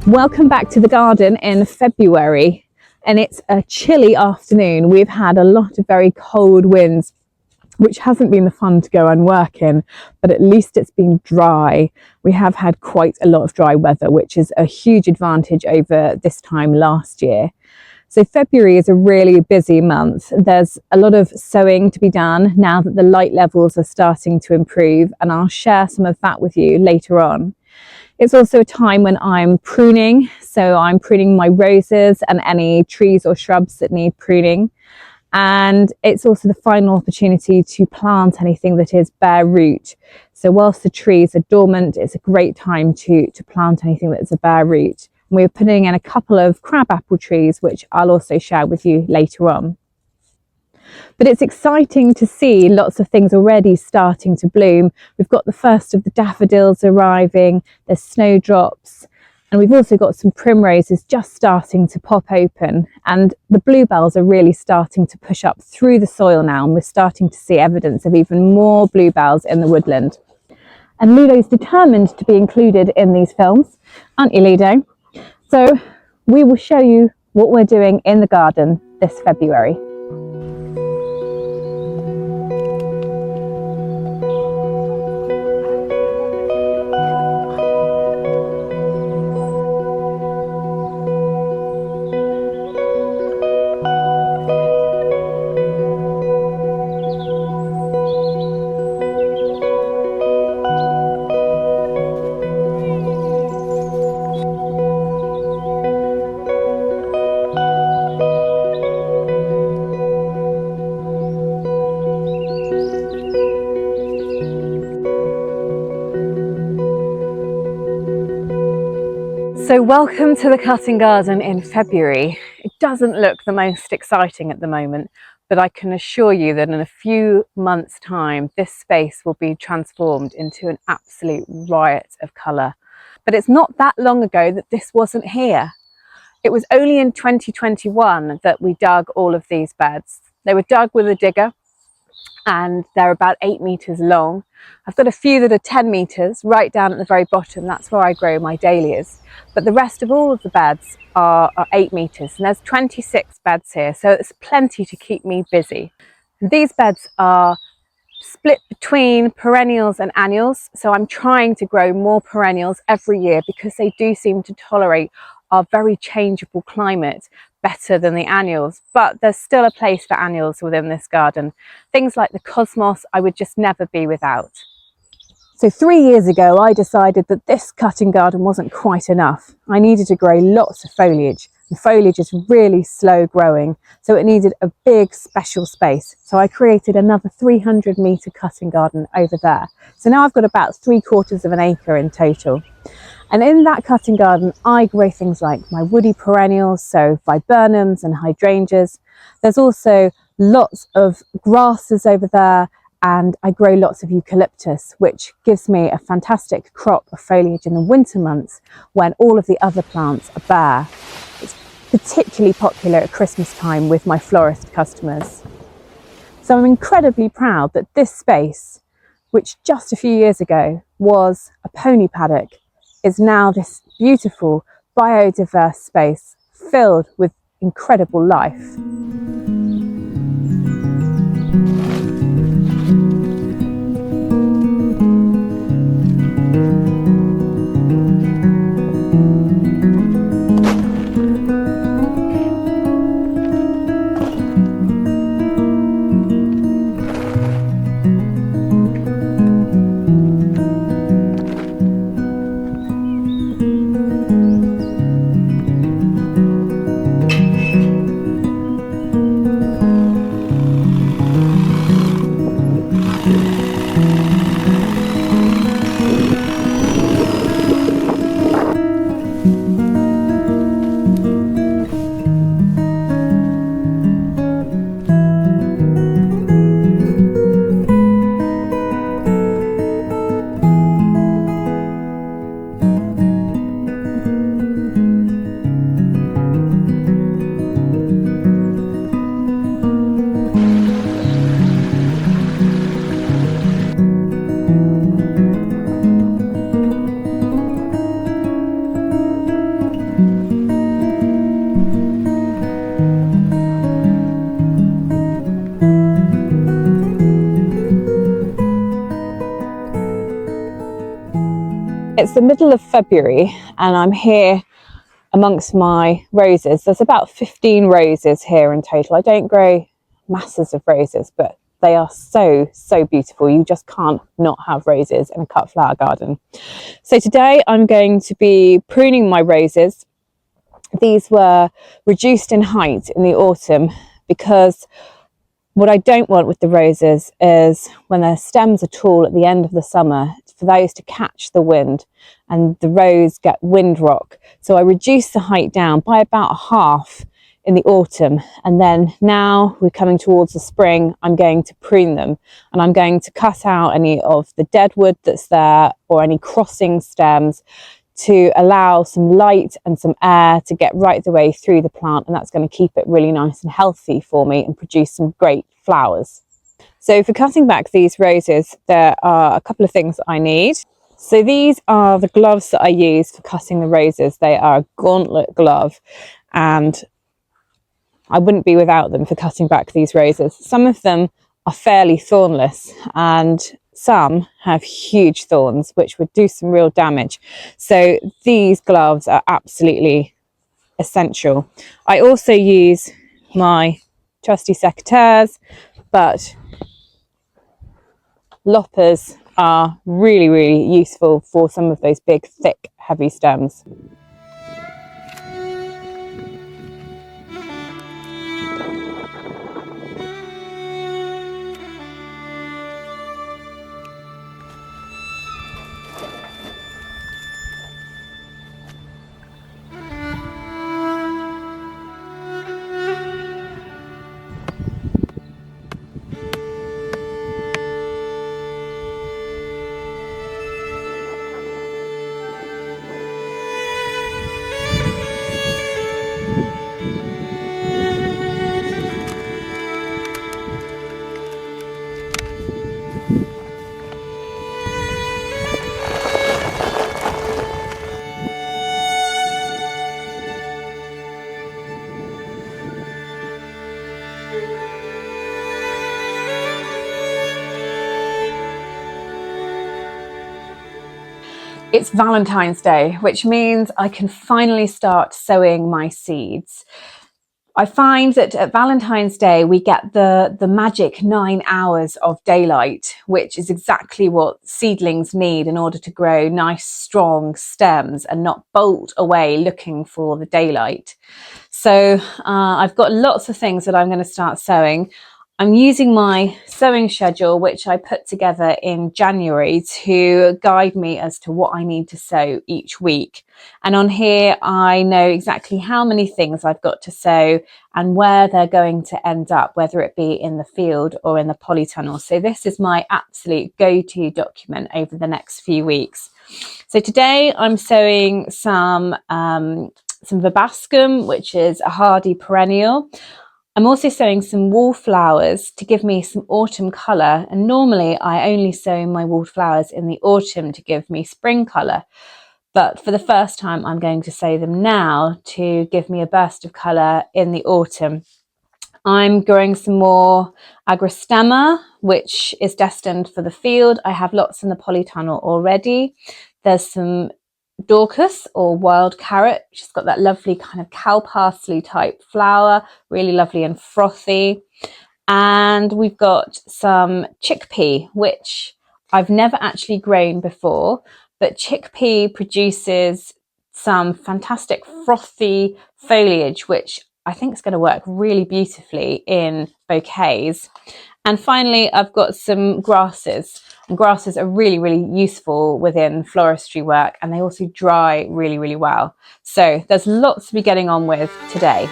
Welcome back to the garden in February, and it's a chilly afternoon. We've had a lot of very cold winds, which hasn't been the fun to go and work in, but at least it's been dry. We have had quite a lot of dry weather, which is a huge advantage over this time last year. So February is a really busy month. There's a lot of sowing to be done now that the light levels are starting to improve, and I'll share some of that with you later on. It's also a time when I'm pruning, so I'm pruning my roses and any trees or shrubs that need pruning. And it's also the final opportunity to plant anything that is bare root. So whilst the trees are dormant, it's a great time to plant anything that's a bare root. And we're putting in a couple of crabapple trees, which I'll also share with you later on. But it's exciting to see lots of things already starting to bloom. We've got the first of the daffodils arriving, there's snowdrops, and we've also got some primroses just starting to pop open. And the bluebells are really starting to push up through the soil now, and we're starting to see evidence of even more bluebells in the woodland. And Ludo's determined to be included in these films, aren't you, Ludo? So we will show you what we're doing in the garden this February. So welcome to the cutting garden in February. It doesn't look the most exciting at the moment, but I can assure you that in a few months' time, this space will be transformed into an absolute riot of colour. But it's not that long ago that this wasn't here. It was only in 2021 that we dug all of these beds. They were dug with a digger, and they're about 8 metres long. I've got a few that are 10 metres right down at the very bottom. That's where I grow my dahlias. But the rest of all of the beds are 8 metres, and there's 26 beds here, so it's plenty to keep me busy. And these beds are split between perennials and annuals, so I'm trying to grow more perennials every year because they do seem to tolerate our very changeable climate better than the annuals. But there's still a place for annuals within this garden. Things like the cosmos I would just never be without. So 3 years ago I decided that this cutting garden wasn't quite enough. I needed to grow lots of foliage. The foliage is really slow growing, so it needed a big special space. So I created another 300-metre cutting garden over there. So now I've got about 3/4 of an acre in total. And in that cutting garden, I grow things like my woody perennials, so viburnums and hydrangeas. There's also lots of grasses over there, and I grow lots of eucalyptus, which gives me a fantastic crop of foliage in the winter months when all of the other plants are bare. It's particularly popular at Christmas time with my florist customers. So I'm incredibly proud that this space, which just a few years ago was a pony paddock, is now this beautiful biodiverse space filled with incredible life. the middle of February and I'm here amongst my roses. There's about 15 roses here in total. I don't grow masses of roses, but they are so beautiful. You just can't not have roses in a cut flower garden. So today I'm going to be pruning my roses. These were reduced in height in the autumn because what I don't want with the roses is when their stems are tall at the end of the summer, for those to catch the wind and the rose get wind rock. So I reduced the height down by about a half in the autumn, and then now we're coming towards the spring, I'm going to prune them and I'm going to cut out any of the dead wood that's there or any crossing stems to allow some light and some air to get right the way through the plant, and that's going to keep it really nice and healthy for me and produce some great flowers. So for cutting back these roses, there are a couple of things that I need. So these are the gloves that I use for cutting the roses. They are a gauntlet glove and I wouldn't be without them for cutting back these roses. Some of them are fairly thornless and some have huge thorns which would do some real damage. So these gloves are absolutely essential. I also use my trusty secateurs, but loppers are really useful for some of those big, thick, heavy stems. It's Valentine's Day, which means I can finally start sowing my seeds. I find that at Valentine's Day, we get the magic 9 hours of daylight, which is exactly what seedlings need in order to grow nice, strong stems and not bolt away looking for the daylight. So I've got lots of things that I'm going to start sowing. I'm using my sowing schedule, which I put together in January, to guide me as to what I need to sow each week. And on here, I know exactly how many things I've got to sow and where they're going to end up, whether it be in the field or in the polytunnel. So this is my absolute go-to document over the next few weeks. So today I'm sowing some verbascum, which is a hardy perennial. I'm also sowing some wallflowers to give me some autumn colour, and normally I only sow my wallflowers in the autumn to give me spring colour, but for the first time I'm going to sow them now to give me a burst of colour in the autumn. I'm growing some more agrostemma, which is destined for the field. I have lots in the polytunnel already. There's some Dorcas or wild carrot, which has got that lovely kind of cow parsley type flower, really lovely and frothy. And we've got some chickpea, which I've never actually grown before, but chickpea produces some fantastic frothy foliage, which I think is going to work really beautifully in bouquets. And finally, I've got some grasses. And grasses are really useful within floristry work, and they also dry really well. So there's lots to be getting on with today.